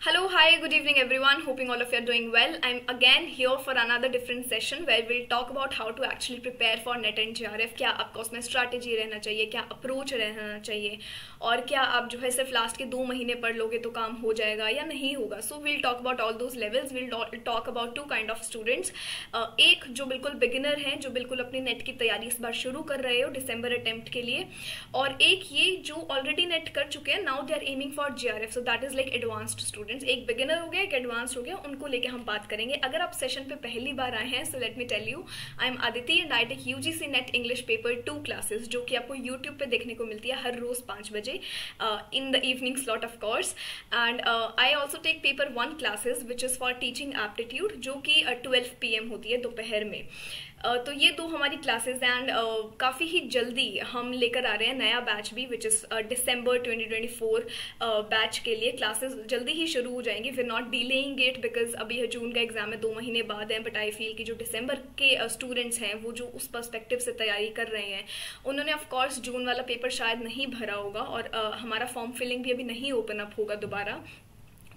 Hello, hi, good evening everyone. Hoping all of you are doing well. I'm again here for another different session where we'll talk about how to actually prepare for NET and JRF. क्या आपका उसमें strategy रहना चाहिए, क्या approach रहना चाहिए, और क्या आप जो है सिर्फ लास्ट के 2 महीने पढ़ लोगे तो काम हो जाएगा या नहीं होगा. So will talk about all those levels. Will talk about two kind of students. एक जो बिल्कुल बिगिनर हैं, जो बिल्कुल अपनी नेट की तैयारी इस बार शुरू कर रहे हो डिसम्बर अटेम्प्ट के लिए, और एक ये जो ऑलरेडी नेट कर चुके हैं, now they are aiming for JRF. So that is like advanced students. एक बिगिनर हो गया, एक एडवांस हो गया, उनको लेके हम बात करेंगे. अगर आप सेशन पे पहली बार आए हैं, so let me tell you, I am Aditi and I take UGC NET English paper 2 classes, जो कि आपको यूट्यूब पे देखने को मिलती है हर रोज 5 बजे in the evening slot of course. And I also take paper 1 classes which is for teaching aptitude, जो कि 12 PM होती है दोपहर में. तो ये 2 हमारी क्लासेस हैं. एंड काफ़ी ही जल्दी हम लेकर आ रहे हैं नया बैच भी, विच इज़ दिसंबर 2024 बैच के लिए क्लासेस जल्दी ही शुरू हो जाएंगी. We are not delaying it because अभी जून का एग्जाम है, 2 महीने बाद है. बट आई फील कि जो दिसंबर के स्टूडेंट्स हैं, वो जो उस पर्सपेक्टिव से तैयारी कर रहे हैं, उन्होंने ऑफकोर्स जून वाला पेपर शायद नहीं भरा होगा, और हमारा फॉर्म फिलिंग भी अभी नहीं ओपन अप होगा दोबारा.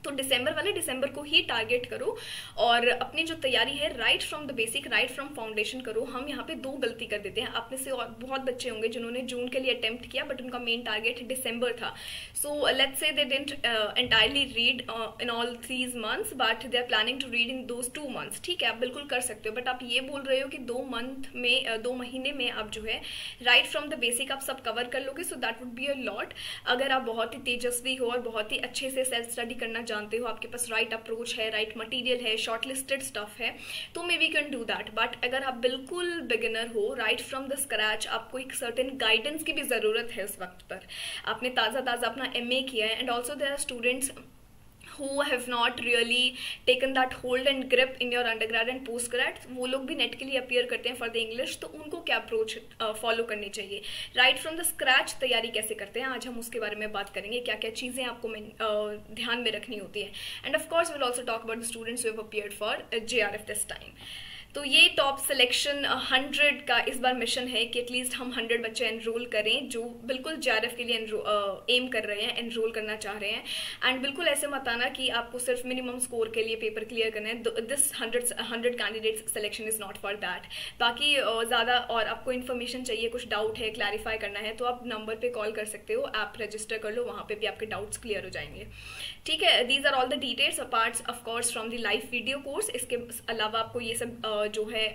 तो दिसंबर को ही टारगेट करो और अपनी जो तैयारी है right from the basic, right from foundation करो. हम यहाँ पे 2 गलती कर देते हैं. आप में से और बहुत बच्चे होंगे जिन्होंने जून के लिए अटेम्प्ट किया, बट उनका मेन टारगेट दिसंबर था. So let's say they didn't entirely read in all 3 months, but they are planning to read in those 2 months. ठीक है, आप बिल्कुल कर सकते हो, बट आप ये बोल रहे हो कि 2 महीने में आप जो है राइट फ्रॉम द बेसिक आप सब कवर कर लोगे. So that would be a lot. अगर आप बहुत ही तेजस्वी हो और बहुत ही अच्छे से सेल्फ स्टडी करना जानते हो, आपके पास राइट अप्रोच है, राइट मटेरियल है, शॉर्टलिस्टेड स्टफ है, तो may we can do that. But अगर आप बिल्कुल बिगिनर हो, राइट फ्रॉम द स्क्रैच, आपको एक सर्टेन गाइडेंस की भी जरूरत है. उस वक्त पर आपने ताज़ा अपना MA किया है, and also there are students who have not really taken that hold and grip in your undergrad and postgrad. वो लोग भी नेट के लिए अपीयर करते हैं फॉर द इंग्लिश, तो उनको क्या अप्रोच फॉलो करनी चाहिए, राइट फ्रॉम द स्क्रैच तैयारी कैसे करते हैं, आज हम उसके बारे में बात करेंगे. क्या क्या चीज़ें आपको ध्यान में रखनी होती है. End of course will also talk about the students who have appeared for JRF this time. तो ये टॉप सिलेक्शन 100 का इस बार मिशन है कि एटलीस्ट हम 100 बच्चे एनरोल करें जो बिल्कुल JRF के लिए एम कर रहे हैं, एनरोल करना चाह रहे हैं. एंड बिल्कुल ऐसे मत आना कि आपको सिर्फ मिनिमम स्कोर के लिए पेपर क्लियर करना है. This 100 candidates selection is not for that. बाकी ज़्यादा और आपको इन्फॉर्मेशन चाहिए, कुछ डाउट है, क्लैरिफाई करना है, तो आप नंबर पे कॉल कर सकते हो, ऐप रजिस्टर कर लो, वहाँ पे भी आपके डाउट्स क्लियर हो जाएंगे. ठीक है, these are all the details apart of course from the live video course. इसके अलावा आपको ये सब जो है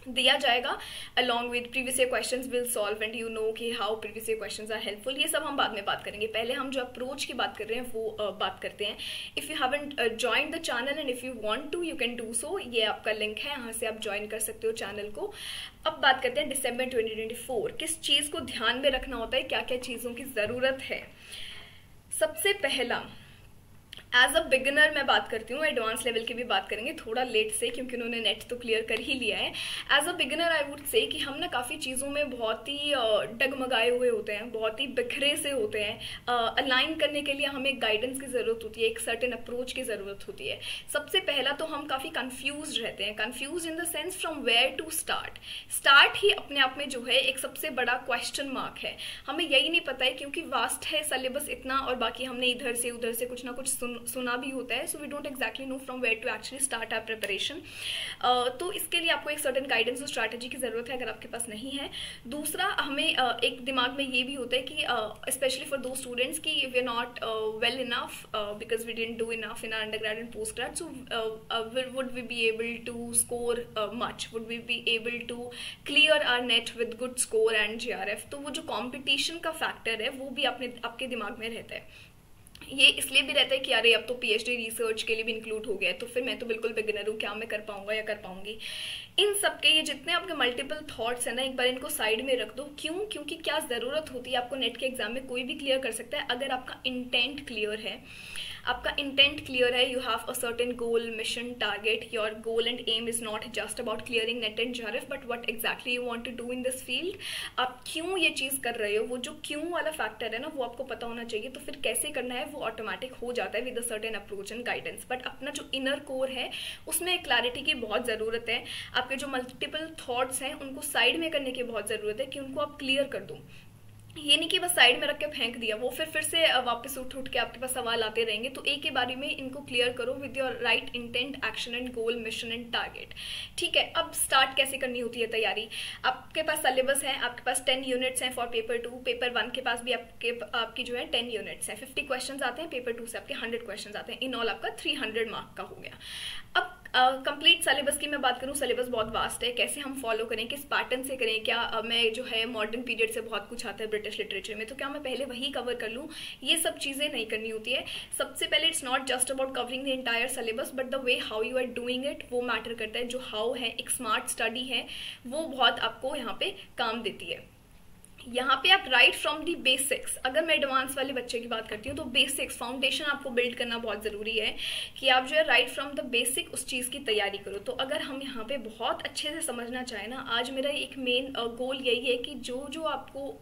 दिया जाएगा along with previous year questions will solve, and you know कि how previous year questions are helpful. ये सब हम बाद में बात करेंगे. पहले हम जो अप्रोच की बात कर रहे हैं वो बात करते हैं. If you haven't joined the channel and if you want to, you can do so. ये आपका लिंक है, यहाँ से आप ज्वाइन कर सकते हो चैनल को. अब बात करते हैं दिसंबर 2024. किस चीज़ को ध्यान में रखना होता है, क्या क्या चीज़ों की ज़रूरत है. सबसे पहला, एज अ बिगिनर मैं बात करती हूँ, एडवांस लेवल की भी बात करेंगे थोड़ा लेट से, क्योंकि उन्होंने नेट तो क्लियर कर ही लिया है. As a beginner I would say कि हम ना काफ़ी चीज़ों में बहुत ही डगमगाए हुए होते हैं, बहुत ही बिखरे से होते हैं. अलाइन करने के लिए हमें गाइडेंस की ज़रूरत होती है, एक सर्टेन अप्रोच की ज़रूरत होती है. सबसे पहला तो हम काफ़ी कन्फ्यूज रहते हैं. Confuse in the sense from where to start ही अपने आप में जो है एक सबसे बड़ा क्वेश्चन मार्क है. हमें यही नहीं पता है, क्योंकि वास्ट है सिलेबस इतना, और बाकी हमने इधर से उधर से कुछ ना कुछ सुना भी होता है. So we don't exactly know from where to actually start our preparation. तो इसके लिए आपको एक सर्टेन गाइडेंस और स्ट्रैटेजी की जरूरत है, अगर आपके पास नहीं है. दूसरा, हमें एक दिमाग में ये भी होता है कि स्पेशली फॉर दो स्टूडेंट्स की we are not well enough because we didn't do enough in our undergrad and post grad. So would we be able to score much, would we be able to clear our NET with good score and JRF. तो वो जो competition का factor है वो भी आपके दिमाग में रहता है. ये इसलिए भी रहता है कि अरे अब तो PhD रिसर्च के लिए भी इंक्लूड हो गया है, तो फिर मैं तो बिल्कुल बिगिनर हूँ, क्या मैं कर पाऊंगा या कर पाऊंगी. इन सब के ये जितने आपके मल्टीपल थॉट्स हैं ना, एक बार इनको साइड में रख दो. क्यों? क्योंकि क्या ज़रूरत होती है आपको, नेट के एग्जाम में कोई भी क्लियर कर सकता है अगर आपका इंटेंट क्लियर है. आपका इंटेंट क्लियर है, you have a certain goal, mission, target. Your goal and aim is not just about clearing NET and JRF, but what exactly you want to do in this field. आप क्यों ये चीज़ कर रहे हो, वो जो क्यों वाला फैक्टर है ना, वो आपको पता होना चाहिए. तो फिर कैसे करना है वो ऑटोमेटिक हो जाता है with a certain approach and guidance. But अपना जो इनर कोर है उसमें क्लैरिटी की बहुत ज़रूरत है. आपके जो मल्टीपल थॉट्स हैं उनको साइड में करने की बहुत ज़रूरत है कि उनको आप क्लियर कर दो. ये नहीं कि बस साइड में रख के फेंक दिया, वो फिर से वापस उठ उठ के आपके पास सवाल आते रहेंगे। तो एक के बारे में इनको क्लियर करो with your right intent, action and goal, mission and target. ठीक है, अब स्टार्ट कैसे करनी होती है तैयारी। आपके पास सिलेबस है, आपके पास 10 यूनिट्स हैं फॉर पेपर 2, पेपर 1 के पास भी आपकी जो है 10 यूनिट्स हैं, 50 क्वेश्चन आते हैं, पेपर 2 से आपके 100 क्वेश्चन आते हैं, इन ऑल आपका 300 मार्क का हो गया। अब कंप्लीट सिलेबस की मैं बात करूँ, सिलेबस बहुत वास्ट है, कैसे हम फॉलो करें, किस पैटर्न से करें, क्या मैं जो है मॉडर्न पीरियड से बहुत कुछ आता है ब्रिटिश लिटरेचर में, तो क्या मैं पहले वही कवर कर लूँ, ये सब चीज़ें नहीं करनी होती है। सबसे पहले it's not just about covering the entire syllabus but the way how you are doing it, वो मैटर करता है। जो हाउ है, एक स्मार्ट स्टडी है, वो बहुत आपको यहाँ पे काम देती है। यहाँ पे आप राइट फ्रॉम दी बेसिक्स, अगर मैं एडवांस वाले बच्चे की बात करती हूँ तो बेसिक्स फाउंडेशन आपको बिल्ड करना बहुत ज़रूरी है कि आप जो है राइट फ्रॉम द बेसिक उस चीज़ की तैयारी करो। तो अगर हम यहाँ पे बहुत अच्छे से समझना चाहें ना, आज मेरा एक मेन गोल यही है कि जो जो आपको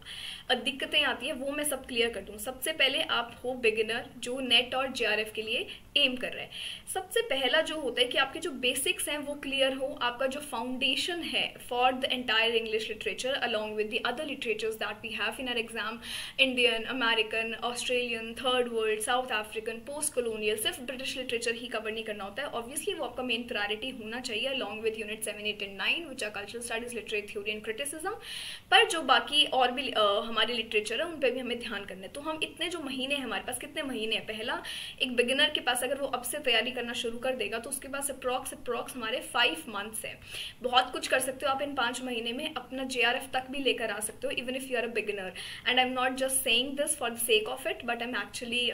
दिक्कतें आती है वो मैं सब क्लियर कर दूँ। सबसे पहले आप हो बिगिनर जो नेट और जेआरएफ के लिए एम कर रहे हैं, सबसे पहला जो होता है कि आपके जो बेसिक्स हैं वो क्लियर हो, आपका जो फाउंडेशन है for the entire English literature along with the other literatures that we have in our exam, Indian, American, Australian, third world, South African, post colonial, सिर्फ ब्रिटिश लिटरेचर ही कवर नहीं करना होता है। ऑब्वियसली वो आपका मेन प्रायोरिटी होना चाहिए along with unit 7, 8 and 9 which are cultural studies, literary theory and criticism. पर जो बाकी और भी हमारे लिटरेचर है उन पर भी हमें ध्यान करना है। तो हम इतने जो महीने हैं, हमारे पास कितने महीने हैं, पहला एक बिगिनर के पास अगर वो अब से तैयारी करना शुरू कर देगा तो उसके पास अप्रॉक्स हमारे 5 मंथ्स है। बहुत कुछ कर सकते हो आप इन 5 महीने में, अपना जेआरएफ तक भी लेकर आ सकते हो even if you are a beginner. And I am not just saying this for the sake of it but I am actually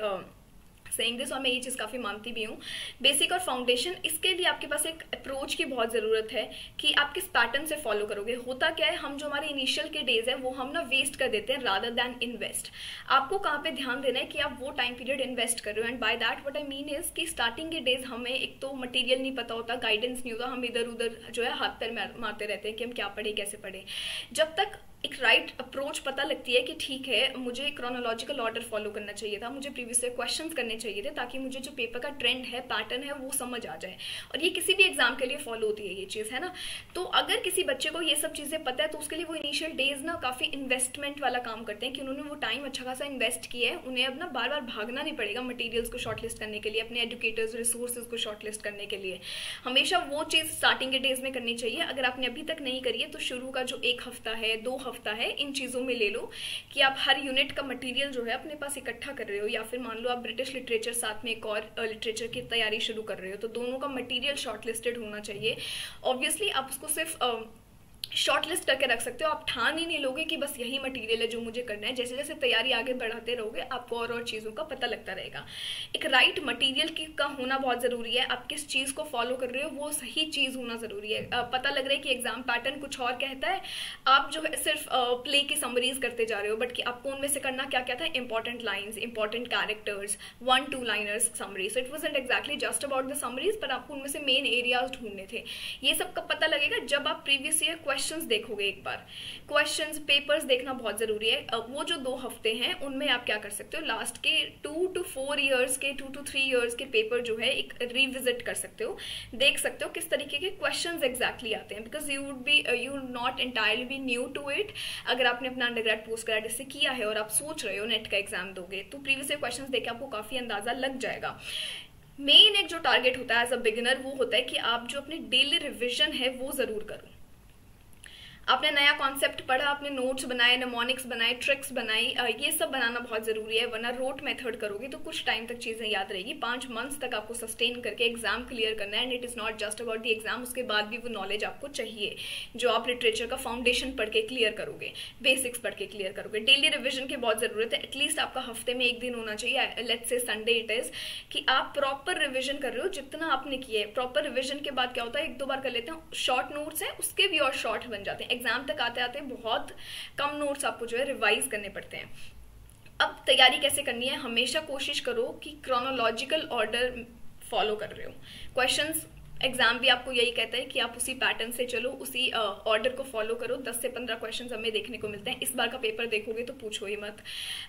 saying this, और मैं ये चीज़ काफ़ी मानती भी हूँ। बेसिक और फाउंडेशन, इसके लिए आपके पास एक अप्रोच की बहुत ज़रूरत है कि आप किस पैटर्न से फॉलो करोगे। होता क्या है, हम जो हमारे इनिशियल के डेज है वो हम ना वेस्ट कर देते हैं रादर दैन इन्वेस्ट। आपको कहाँ पे ध्यान देना है कि आप वो टाइम पीरियड इन्वेस्ट कर रहे हो। And by that what I mean is कि स्टार्टिंग के डेज हमें एक तो मटीरियल नहीं पता होता, गाइडेंस नहीं होता, हम इधर उधर जो है हाथ पैर मारते रहते हैं कि हम क्या पढ़े कैसे पढ़े। जब तक एक राइट अप्रोच पता लगती है कि ठीक है मुझे क्रोनोलॉजिकल ऑर्डर फॉलो करना चाहिए था, मुझे प्रीवियस से क्वेश्चंस करने चाहिए थे ताकि मुझे जो पेपर का ट्रेंड है, पैटर्न है, वो समझ आ जाए। और ये किसी भी एग्जाम के लिए फॉलो होती है ये चीज़, है ना। तो अगर किसी बच्चे को ये सब चीज़ें पता है तो उसके लिए वो इनिशियल डेज ना काफ़ी इन्वेस्टमेंट वाला काम करते हैं कि उन्होंने वो टाइम अच्छा खासा इन्वेस्ट किया है, उन्हें अब ना बार बार भागना नहीं पड़ेगा मटीरियल्स को शॉर्टलिस्ट करने के लिए, अपने एजुकेटर्स रिसोर्सेज को शॉर्टलिस्ट करने के लिए। हमेशा वो चीज़ स्टार्टिंग के डेज में करनी चाहिए। अगर आपने अभी तक नहीं करी है तो शुरू का जो 1 हफ्ता है, 2 हफ्ता है, इन चीज़ों में ले लो कि आप हर यूनिट का मटेरियल जो है अपने पास इकट्ठा कर रहे हो, या फिर मान लो आप ब्रिटिश लिटरेचर साथ में एक और लिटरेचर की तैयारी शुरू कर रहे हो, तो दोनों का मटेरियल शॉर्टलिस्टेड होना चाहिए। ऑब्वियसली आप उसको सिर्फ शॉर्टलिस्ट करके रख सकते हो, आप ठान ही नहीं लोगे कि बस यही मटेरियल है जो मुझे करना है। जैसे जैसे तैयारी आगे बढ़ाते रहोगे आपको और चीज़ों का पता लगता रहेगा। एक राइट मटेरियल का होना बहुत ज़रूरी है। आप किस चीज़ को फॉलो कर रहे हो वो सही चीज़ होना ज़रूरी है। पता लग रहा है कि एग्जाम पैटर्न कुछ और कहता है, आप जो है सिर्फ प्ले की समरीज करते जा रहे हो, बट कि आपको उनमें से करना क्या क्या था, important lines, important characters, 1-2 liners summary. So it wasn't exactly just about the summaries, पर आपको उनमें से मेन एरियाज ढूंढने थे। ये सब का पता लगेगा जब आप प्रीवियस ईयर क्वेश्चंस देखोगे। एक बार क्वेश्चंस पेपर्स देखना बहुत जरूरी है। वो जो 2 हफ्ते हैं उनमें आप क्या कर सकते हो, लास्ट के 2 to 4 ईयर्स के, 2 to 3 ईयर्स के पेपर जो है एक रिविजिट कर सकते हो, देख सकते हो किस तरीके के क्वेश्चंस एग्जैक्टली आते हैं, because you not entirely be new to it. अगर आपने अपना अंडरग्रेड पोस्ट ग्रेड इससे किया है और आप सोच रहे हो नेट का एग्जाम दोगे तो प्रीवियस ईयर क्वेश्चंस देख के आपको काफी अंदाजा लग जाएगा। मेन एक जो टारगेट होता है एज अ बिगिनर वो होता है कि आप जो अपनी डेली रिविजन है वो जरूर करो। आपने नया कॉन्सेप्ट पढ़ा, आपने नोट्स बनाए, नेमोनिक्स बनाए, ट्रिक्स बनाई, ये सब बनाना बहुत ज़रूरी है, वरना रोट मेथड करोगे तो कुछ टाइम तक चीज़ें याद रहेगी। 5 मंथ्स तक आपको सस्टेन करके एग्जाम क्लियर करना है। And it is not just about the exam, उसके बाद भी वो नॉलेज आपको चाहिए जो आप लिटरेचर का फाउंडेशन पढ़ के क्लियर करोगे, बेसिक्स पढ़ के क्लियर करोगे। डेली रिविजन की बहुत ज़रूरत है। एटलीस्ट आपका हफ्ते में 1 दिन होना चाहिए, let's say Sunday it is, कि आप प्रॉपर रिविजन कर रहे हो जितना आपने किया है। प्रॉपर रिविजन के बाद क्या होता है, 1-2 बार कर लेते हैं, शॉर्ट नोट्स हैं उसके भी और शॉर्ट बन जाते हैं। एग्जाम तक आते आते बहुत कम नोट्स आपको जो है रिवाइज करने पड़ते हैं। अब तैयारी कैसे करनी है, हमेशा कोशिश करो कि क्रोनोलॉजिकल ऑर्डर फॉलो कर रहे हो। क्वेश्चंस एग्जाम भी आपको यही कहता है कि आप उसी पैटर्न से चलो, उसी ऑर्डर को फॉलो करो। 10 से 15 क्वेश्चंस हमें देखने को मिलते हैं। इस बार का पेपर देखोगे तो पूछो ही मत।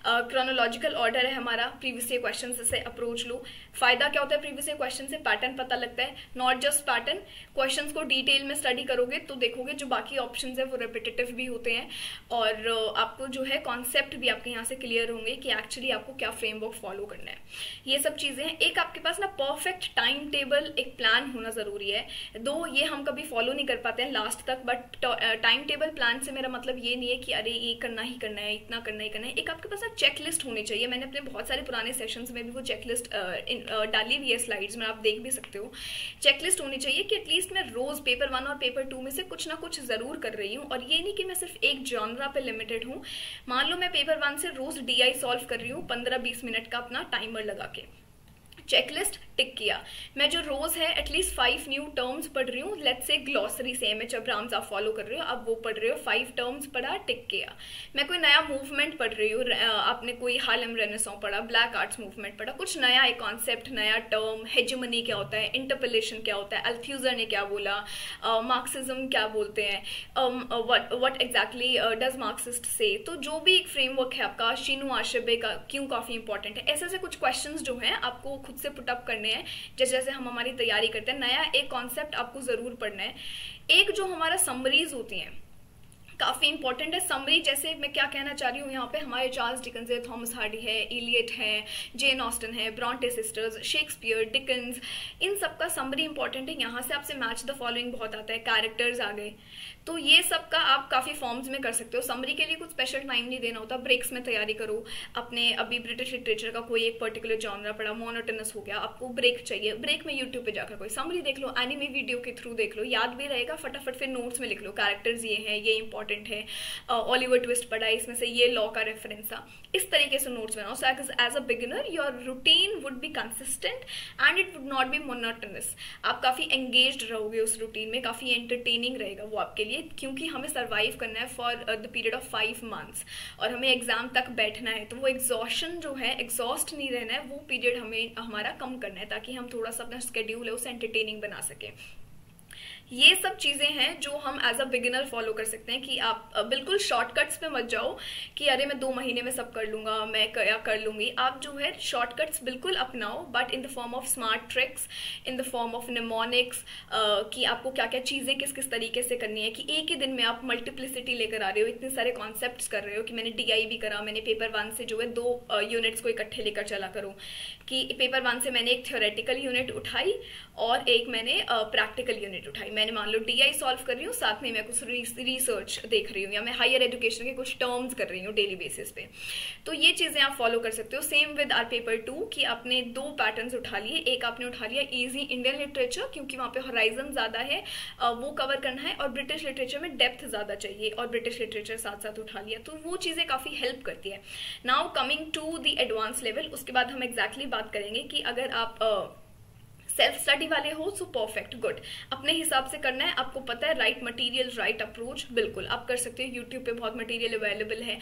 क्रोनोलॉजिकल ऑर्डर है हमारा, प्रीवियस ईयर क्वेश्चन से अप्रोच लो। फायदा क्या होता है प्रीवियस ईयर क्वेश्चन से? पैटर्न पता लगता है, नॉट जस्ट पैटर्न, क्वेश्चन को डिटेल में स्टडी करोगे तो देखोगे जो बाकी ऑप्शन है वो रिपीटेटिव भी होते हैं, और आपको जो है कॉन्सेप्ट भी आपके यहाँ से क्लियर होंगे कि एक्चुअली आपको क्या फ्रेमवर्क फॉलो करना है। ये सब चीजें हैं। एक आपके पास ना परफेक्ट टाइम टेबल, एक प्लान होना जरूरी है। दो ये हम कभी फॉलो नहीं कर पाते हैं लास्ट तक, बट टाइम टेबल प्लान से मेरा मतलब ये नहीं है कि अरे ये करना ही करना है, इतना करना ही करना है। एक आपके पास ना चेक लिस्ट होनी चाहिए। मैंने अपने बहुत सारे पुराने सेशंस में भी वो चेक लिस्ट डाली हुई है स्लाइड्स में, आप देख भी सकते हो। चेक लिस्ट होनी चाहिए कि एटलीस्ट मैं रोज पेपर 1 और पेपर 2 में से कुछ ना कुछ जरूर कर रही हूँ, और ये नहीं कि मैं सिर्फ एक जॉनरा पे लिमिटेड हूँ। मान लो मैं पेपर 1 से रोज DI सॉल्व कर रही हूँ 15-20 मिनट का अपना टाइमर लगा के, चेकलिस्ट टिक किया। मैं जो रोज है एटलीस्ट 5 न्यू टर्म्स पढ़ रही हूँ, लेट्स से ग्लॉसरी से एम एच अब्राहम्स आप फॉलो कर रहे हो, अब वो पढ़ रहे हो, 5 टर्म्स पढ़ा, टिक किया। मैं कोई नया मूवमेंट पढ़ रही हूँ, आपने कोई हार्लेम रेनेसां पढ़ा, ब्लैक आर्ट्स मूवमेंट पढ़ा, कुछ नया एक कॉन्सेप्ट, नया टर्म, हेजेमनी क्या होता है, इंटरपेलेशन क्या होता है, अल्थ्यूजर ने क्या बोला, मार्क्सिज्म क्या बोलते हैं, व्हाट एग्जैक्टली डज मार्क्सिस्ट से, तो जो भी एक फ्रेमवर्क है आपका, शीनू आशबे का क्यों काफी इंपॉर्टेंट है, ऐसे ऐसे कुछ क्वेश्चंस जो हैं आपको खुद से पुटअप करने हैं जैसे जैसे हम हमारी तैयारी करते हैं। नया एक कॉन्सेप्ट आपको जरूर पढ़ना है। एक जो हमारा समरीज होती हैं काफी इंपॉर्टेंट है। समरी जैसे मैं क्या कहना चाह रही हूँ, यहाँ पे हमारे चार्ल्स डिकन्स है, थॉमस हार्डी है, इलियट है, जेन ऑस्टन है, ब्रॉन्टे सिस्टर्स, शेक्सपियर, डिकन्स, इन सबका समरी इंपॉर्टेंट है। यहाँ से आपसे मैच द फॉलोइंग बहुत आता है, कैरेक्टर्स आ गए, तो ये सब का आप काफी फॉर्म्स में कर सकते हो। समरी के लिए कुछ स्पेशल टाइम नहीं देना होता, ब्रेक्स में तैयारी करो। अपने अभी ब्रिटिश लिटरेचर का कोई एक पर्टिकुलर जॉनरा पढ़ा, मोनोटोनस हो गया, आपको ब्रेक चाहिए, ब्रेक में यूट्यूब पे जाकर कोई समरी देख लो, एनिमे वीडियो के थ्रू देख लो, याद भी रहेगा, फटाफट फिर नोट्स में लिख लो, कैरेक्टर्स ये हैं, ये इंपॉर्टेंट है, ओलिवर ट्विस्ट पढ़ा, इसमें से ये लॉ का रेफरेंस था, इस तरीके से नोट्स बनाओ। So as a beginner your routine would be consistent and it would not be monotonous. आप काफी एंगेज्ड रहोगे उस रूटीन में, काफी एंटरटेनिंग रहेगा वो आपके लिए, क्योंकि हमें सर्वाइव करना है for the period of 5 months और हमें एग्जाम तक बैठना है। तो वो एग्जॉशन जो है, एग्जॉस्ट नहीं रहना है, वो पीरियड हमें हमारा कम करना है ताकि हम थोड़ा सा अपना स्केड्यूल है उसे एंटरटेनिंग बना सकें। ये सब चीजें हैं जो हम एज अ बिगिनर फॉलो कर सकते हैं कि आप बिल्कुल शॉर्टकट्स पे मत जाओ कि अरे मैं 2 महीने में सब कर लूंगा, मैं क्या कर लूंगी। आप जो है शॉर्टकट्स बिल्कुल अपनाओ, but in the form of smart tricks, in the form of mnemonics, कि आपको क्या क्या चीजें किस किस तरीके से करनी है, कि एक ही दिन में आप मल्टीप्लिसिटी लेकर आ रहे हो, इतने सारे कॉन्सेप्ट कर रहे हो, कि मैंने DI भी करा, मैंने पेपर 1 से जो है 2 यूनिट्स को इकट्ठे लेकर चला करूँ, कि पेपर 1 से मैंने एक थ्योरेटिकल यूनिट उठाई और एक मैंने प्रैक्टिकल यूनिट उठाई। मैंने मान लो DI सॉल्व कर रही हूँ, साथ में मैं कुछ रिसर्च देख रही हूँ, या मैं हायर एजुकेशन के कुछ टर्म्स कर रही हूँ डेली बेसिस पे। तो ये चीजें आप फॉलो कर सकते हो। सेम विद आर पेपर 2 कि आपने 2 पैटर्न्स उठा लिए। एक आपने उठा लिया इजी इंडियन लिटरेचर, क्योंकि वहाँ पे होराइजन ज्यादा है, वो कवर करना है, और ब्रिटिश लिटरेचर में डेप्थ ज्यादा चाहिए, और ब्रिटिश लिटरेचर साथ साथ उठा लिया, तो वो चीजें काफी हेल्प करती है। Now coming to the advance level, उसके बाद हम एग्जैक्टली बात करेंगे कि अगर आप सेल्फ स्टडी वाले हो सो परफेक्ट, गुड, अपने हिसाब से करना है, आपको पता है राइट मटेरियल, राइट अप्रोच, बिल्कुल आप कर सकते हो। यूट्यूब पे बहुत मटेरियल अवेलेबल है।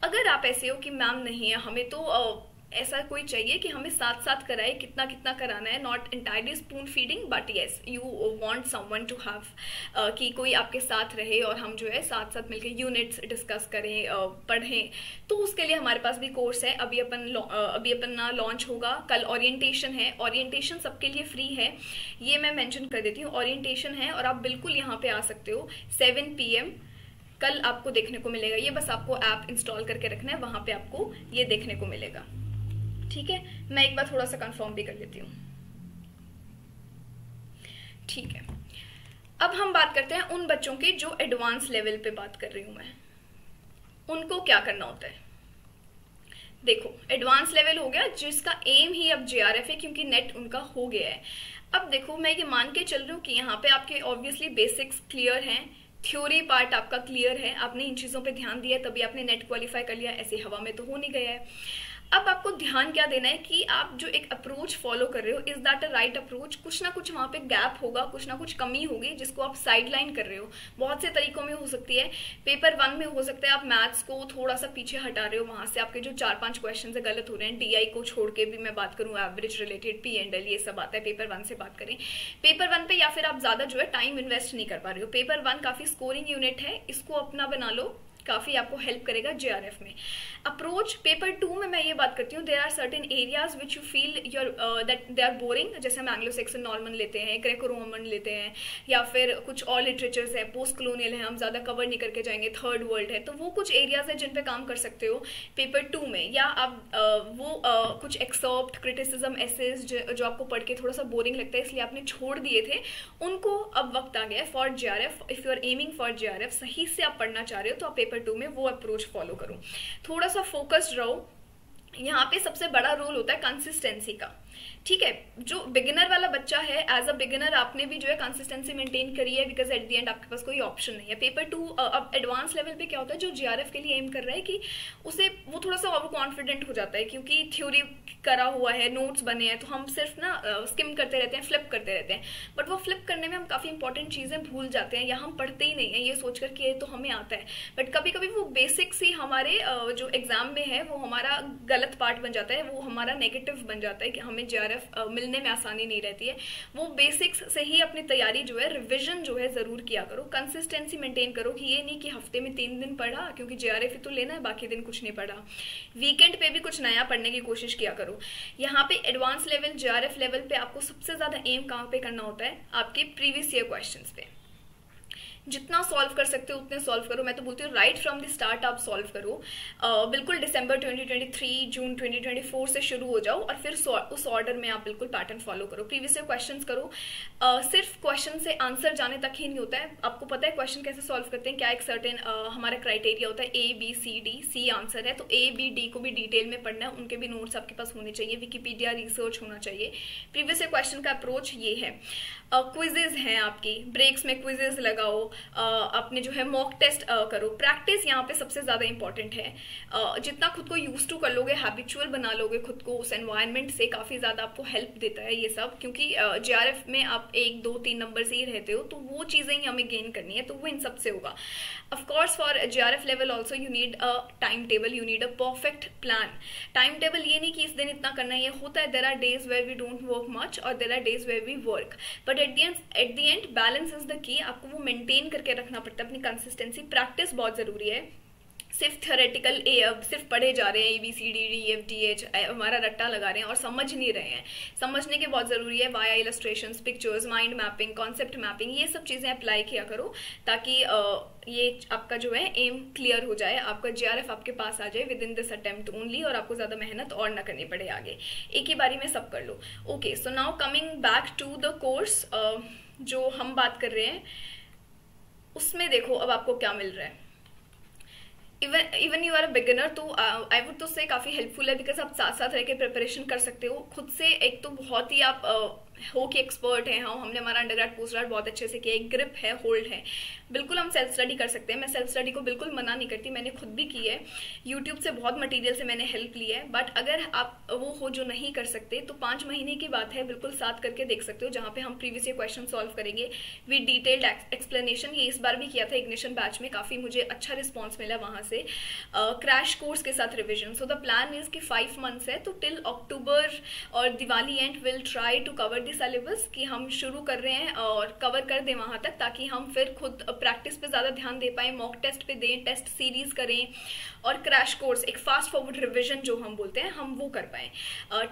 अगर आप ऐसे हो कि मैम नहीं है, हमें तो ऐसा कोई चाहिए कि हमें साथ साथ कराए, कितना कितना कराना है, not entirely spoon feeding, but yes you want someone to have, कि कोई आपके साथ रहे और हम जो है साथ साथ मिलकर यूनिट्स डिस्कस करें, पढ़ें, तो उसके लिए हमारे पास भी कोर्स है। अभी अपना लॉन्च होगा, कल ओरिएंटेशन है, ओरिएंटेशन सबके लिए फ्री है, ये मैं मेंशन कर देती हूँ, ओरिएंटेशन है और आप बिल्कुल यहाँ पे आ सकते हो। 7 PM कल आपको देखने को मिलेगा। ये बस आपको ऐप इंस्टॉल करके रखना है, वहां पे आपको ये देखने को मिलेगा। ठीक है, मैं एक बार थोड़ा सा कंफर्म भी कर लेती हूँ। ठीक है, अब हम बात करते हैं उन बच्चों की जो एडवांस लेवल पे बात कर रही हूं मैं, उनको क्या करना होता है। देखो, एडवांस लेवल हो गया जिसका एम ही अब JRF है, क्योंकि नेट उनका हो गया है। अब देखो, मैं ये मान के चल रही हूँ कि यहाँ पे आपके ऑब्वियसली बेसिक्स क्लियर हैं, थ्योरी पार्ट आपका क्लियर है, आपने इन चीजों पे ध्यान दिया तभी आपने नेट क्वालिफाई कर लिया, ऐसे हवा में तो हो नहीं गया है। अब आपको ध्यान क्या देना है कि आप जो एक अप्रोच फॉलो कर रहे हो, is that a right approach? कुछ ना कुछ वहां पे गैप होगा, कुछ ना कुछ कमी होगी जिसको आप साइडलाइन कर रहे हो। बहुत से तरीकों में हो सकती है। पेपर 1 में हो सकता है आप मैथ्स को थोड़ा सा पीछे हटा रहे हो, वहां से आपके जो 4-5 क्वेश्चन है गलत हो रहे हैं। डीआई को छोड़ के भी मैं बात करूं, एवरेज रिलेटेड, P&L, ये सब आता है पेपर 1 से बात करें। पेपर 1 पे या फिर आप ज्यादा जो है टाइम इन्वेस्ट नहीं कर पा रहे हो। पेपर 1 काफी स्कोरिंग यूनिट है, इसको अपना बना लो, काफी आपको हेल्प करेगा जेआरएफ में। अप्रोच पेपर 2 में मैं ये बात करती हूँ, there are certain areas which you feel your that they are boring. जैसे हम एंग्लो सेक्सन नॉर्मन लेते हैं, ग्रेको रोमन लेते हैं, या फिर कुछ और लिटरेचर्स है, पोस्ट कॉलोनियल है, हम ज्यादा कवर नहीं करके जाएंगे, थर्ड वर्ल्ड है, तो वो कुछ एरियाज है जिन पे काम कर सकते हो पेपर 2 में। या आप कुछ एक्सर्प्ट, क्रिटिसिज्म, एसेज जो आपको पढ़ के थोड़ा सा बोरिंग लगता है इसलिए आपने छोड़ दिए थे, उनको अब वक्त आ गया for JRF. If you are aiming for JRF, सही से आप पढ़ना चाह रहे हो तो आप पेपर 2 में वो अप्रोच फॉलो करो। थोड़ा सा फोकस्ड रहो। यहाँ पे सबसे बड़ा रोल होता है कंसिस्टेंसी का। ठीक है, जो बिगिनर वाला बच्चा है, एज अ बिगिनर आपने भी जो है कंसिस्टेंसी मेंटेन करी है, बिकॉज एट द एंड आपके पास कोई ऑप्शन नहीं है। पेपर 2 अब एडवांस लेवल पे क्या होता है, जो जीआरएफ के लिए एम कर रहा है कि उसे वो थोड़ा सा ओवर कॉन्फिडेंट हो जाता है, क्योंकि थ्योरी करा हुआ है, नोट्स बने हैं, तो हम सिर्फ ना स्किम करते रहते हैं, फ्लिप करते रहते हैं। बट वो फ्लिप करने में हम काफी इंपॉर्टेंट चीजें भूल जाते हैं, या हम पढ़ते ही नहीं है ये सोचकर कि ये तो हमें आता है। बट कभी कभी वो बेसिक्स ही हमारे जो एग्जाम में है वो हमारा गलत पार्ट बन जाता है, वो हमारा नेगेटिव बन जाता है कि हमें जीआरएफ मिलने में आसानी नहीं रहती है। वो बेसिक्स से ही अपनी तैयारी जो है, रिविजन जो है जरूर किया करो। कंसिस्टेंसी मेंटेन करो कि ये नहीं कि हफ्ते में 3 दिन पढ़ा, क्योंकि जेआरएफ ही तो लेना है, बाकी दिन कुछ नहीं पढ़ा। वीकेंड पे भी कुछ नया पढ़ने की कोशिश किया करो। यहाँ पे एडवांस लेवल, जेआरएफ लेवल पे आपको सबसे ज्यादा एम कहाँ पे करना होता है, आपके प्रीवियस ईयर क्वेश्चंस पे। जितना सॉल्व कर सकते हो उतने सॉल्व करो। मैं तो बोलती हूँ राइट फ्रॉम द स्टार्ट आप सॉल्व करो। बिल्कुल दिसंबर 2023, जून 2024 से शुरू हो जाओ और फिर उस ऑर्डर में आप बिल्कुल पैटर्न फॉलो करो। प्रीवियस ईयर क्वेश्चंस करो। सिर्फ क्वेश्चन से आंसर जाने तक ही नहीं होता है। आपको पता है क्वेश्चन कैसे सॉल्व करते हैं, क्या एक सर्टेन हमारा क्राइटेरिया होता है, A B C आंसर है, तो A B D को भी डिटेल में पढ़ना है, उनके भी नोट्स आपके पास होने चाहिए, विकिपीडिया रिसर्च होना चाहिए। प्रीवियस ईयर क्वेश्चन का अप्रोच ये है। क्विजेज हैं आपकी, ब्रेक्स में क्विजेज लगाओ, अपने जो है मॉक टेस्ट करो। प्रैक्टिस यहाँ पे सबसे ज्यादा इंपॉर्टेंट है। जितना खुद को यूज टू कर लोगे, हैबिचुअल बना लोगे खुद को उस एनवायरनमेंट से, काफी ज्यादा आपको हेल्प देता है ये सब, क्योंकि जेआरएफ में आप 1 2 3 नंबर से ही रहते हो, तो वो चीजें ही हमें गेन करनी है, तो वो इन सब से होगा। Of course for JRF level also you need a time table, you need a perfect plan. Time table ये नहीं कि इस दिन इतना करना है, ये होता है there are days where we don't work much और there are days where we work, but at the end balance is the key. आपको वो मेंटेन करके रखना पड़ता है, अपनी कंसिस्टेंसी। प्रैक्टिस बहुत जरूरी है। सिर्फ थ्योरेटिकल सिर्फ पढ़े जा रहे हैं ABCD, हमारा रट्टा लगा रहे हैं और समझ नहीं रहे हैं। समझने के बहुत जरूरी है, via illustrations, pictures, mind mapping, concept mapping, ये सब चीजें अप्लाई किया करो, ताकि ये आपका जो है एम क्लियर हो जाए, आपका जेआरएफ आपके पास आ जाए with in this attempt only, और आपको ज्यादा मेहनत और ना करनी पड़े आगे, एक ही बारी में सब कर लो। Okay, so now coming back to the course, जो हम बात कर रहे हैं उसमें देखो अब आपको क्या मिल रहा है। Even you are a beginner, तो आई वुड तो से काफी हेल्पफुल है, बिकॉज आप साथ साथ रह के प्रिपरेशन कर सकते हो खुद से। एक तो बहुत ही आप हो कि एक्सपर्ट हैं, हाँ हमने हमारा अंडरग्रेड पोस्ट ग्रेड बहुत अच्छे से किया, एक ग्रिप है, होल्ड है, बिल्कुल हम सेल्फ स्टडी कर सकते हैं। मैं सेल्फ स्टडी को बिल्कुल मना नहीं करती, मैंने खुद भी की है, यूट्यूब से बहुत मटेरियल से मैंने हेल्प ली है। बट अगर आप वो हो जो नहीं कर सकते, तो 5 महीने की बात है, बिल्कुल साथ करके देख सकते हो, जहाँ पे हम प्रीवियस ईयर क्वेश्चन सॉल्व करेंगे विद डिटेल्ड एक्सप्लेनेशन। ये इस बार भी किया था इग्निशन बैच में, काफी मुझे अच्छा रिस्पॉन्स मिला वहां से, क्रैश कोर्स के साथ revision. So the plan is कि 5 मंथ्स है, तो टिल अक्टूबर और Diwali and will try to cover the syllabus, कि हम शुरू कर रहे हैं और कवर कर दें वहां तक, ताकि हम फिर खुद प्रैक्टिस पे ज्यादा ध्यान दे पाए, मॉक टेस्ट पे दें, टेस्ट सीरीज करें, और क्रैश कोर्स, एक फास्ट फॉरवर्ड रिविजन जो हम बोलते हैं, हम वो कर पाए।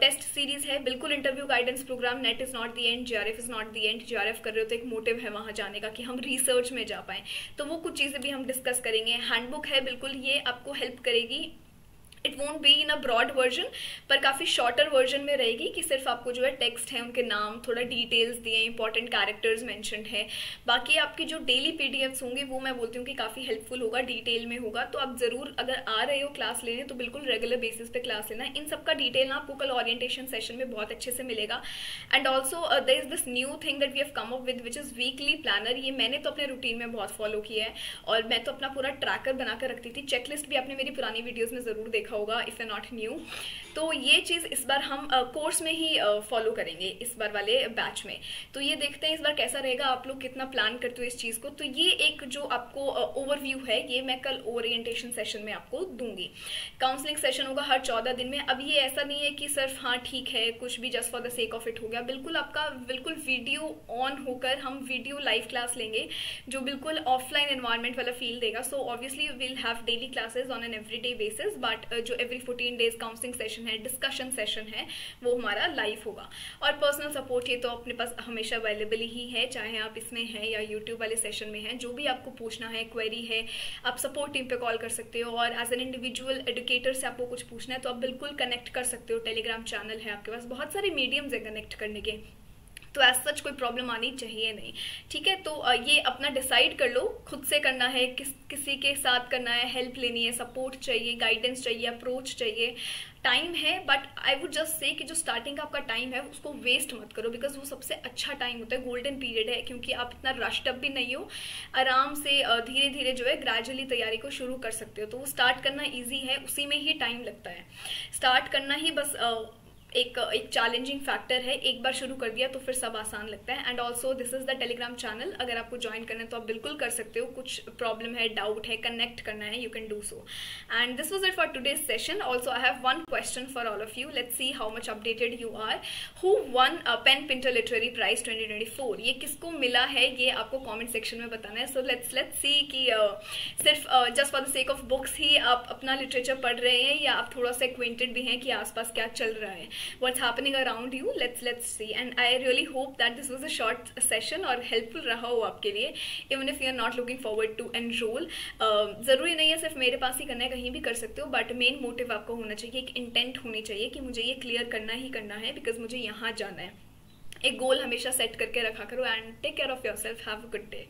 टेस्ट सीरीज है, बिल्कुल interview guidance program, NET is not the end, JRF is not the end. JRF कर रहे हो तो एक मोटिव है वहां जाने का कि हम रिसर्च में जा पाए, तो वो कुछ चीजें भी हम डिस्कस करेंगे। हैंडबुक है, बिल्कुल ये आपको हेल्प करेगी। It won't be in a broad version, पर काफी शॉर्टर वर्जन में रहेगी, कि सिर्फ आपको जो है टेक्स्ट है, उनके नाम, थोड़ा डिटेल्स दिए, इंपॉर्टेंट कैरेक्टर्स मेंशन्ड है। बाकी आपकी जो डेली पीडीएफ्स होंगे वो मैं बोलती हूँ कि काफी हेल्पफुल होगा, डिटेल में होगा। तो आप जरूर अगर आ रहे हो क्लास लेने, तो बिल्कुल रेगुलर बेसिस पे क्लास लेना। इन सबका डिटेल ना आपको कल ओरिएंटेशन सेशन में बहुत अच्छे से मिलेगा। And also there is this new thing that we have come up with, which is weekly planner. ये मैंने तो अपने रूटीन में बहुत फॉलो किया है, और मैं तो अपना पूरा ट्रैकर बनाकर रखती थी। चेकलिस्ट भी आपने मेरी पुरानी वीडियोज में जरूर देखा देखा होगा इफ़ यू नॉट न्यू। तो ये चीज़ इस बार हम कोर्स में ही फॉलो करेंगे इस बार वाले बैच में। तो ये देखते हैं इस बार कैसा रहेगा, आप लोग कितना प्लान करते हो इस चीज़ को। तो ये एक जो आपको ओवरव्यू है ये मैं कल ओरिएंटेशन सेशन में आपको दूंगी। काउंसलिंग सेशन होगा हर 14 दिन में। अब ये ऐसा नहीं है कि सिर्फ हाँ ठीक है कुछ भी just for the sake of it हो गया, बिल्कुल आपका बिल्कुल वीडियो ऑन होकर हम वीडियो लाइव क्लास लेंगे जो बिल्कुल ऑफलाइन एनवायरनमेंट वाला फील देगा। So obviously will have daily classes on an everyday basis, but जो एवरी 14 डेज काउंसलिंग सेशन है, डिस्कशन सेशन है, वो हमारा लाइव होगा। और पर्सनल सपोर्ट ये तो अपने पास हमेशा अवेलेबल ही है, चाहे आप इसमें हैं या यूट्यूब वाले सेशन में हैं। जो भी आपको पूछना है, क्वेरी है, आप सपोर्ट टीम पे कॉल कर सकते हो, और एज एन इंडिविजुअल एडुकेटर से आपको कुछ पूछना है तो आप बिल्कुल कनेक्ट कर सकते हो। टेलीग्राम चैनल है आपके पास, बहुत सारे मीडियम्स है कनेक्ट करने के, तो एज सच कोई प्रॉब्लम आनी चाहिए नहीं। ठीक है, तो ये अपना डिसाइड कर लो, खुद से करना है, किसी के साथ करना है, हेल्प लेनी है, सपोर्ट चाहिए, गाइडेंस चाहिए, अप्रोच चाहिए, टाइम है। But I would just say कि जो स्टार्टिंग का आपका टाइम है उसको वेस्ट मत करो, बिकॉज वो सबसे अच्छा टाइम होता है, गोल्डन पीरियड है, क्योंकि आप इतना रश्ड अप भी नहीं हो, आराम से धीरे धीरे जो है ग्रेजुअली तैयारी को शुरू कर सकते हो। तो वो स्टार्ट करना ईजी है, उसी में ही टाइम लगता है। स्टार्ट करना ही बस एक चैलेंजिंग फैक्टर है, एक बार शुरू कर दिया तो फिर सब आसान लगता है। And also this is the Telegram channel, अगर आपको ज्वाइन करना है तो आप बिल्कुल कर सकते हो। कुछ प्रॉब्लम है, डाउट है, कनेक्ट करना है, you can do so. And this was it for today's session. Also I have one question for all of you, let's see how much updated you are. Who won PEN Pinter literary prize 2024? ये किसको मिला है ये आपको comment section में बताना है। So let's see कि सिर्फ just for the sake of books ही आप अपना लिटरेचर पढ़ रहे हैं, या आप थोड़ा सा एक्वेंटेड भी हैं कि आसपास क्या चल रहा है, what's happening around you. let's see, and I really hope that this was a short session और helpful रहा हो आपके लिए, even if you are not looking forward to enroll. ज़रूरी नहीं है सिर्फ मेरे पास ही करना है, कहीं भी कर सकते हो, बट मेन मोटिव आपको होना चाहिए, एक इंटेंट होनी चाहिए कि मुझे ये क्लियर करना ही करना है, बिकॉज मुझे यहाँ जाना है। एक गोल हमेशा सेट करके रखा करो, and take care of your self. Have a good day.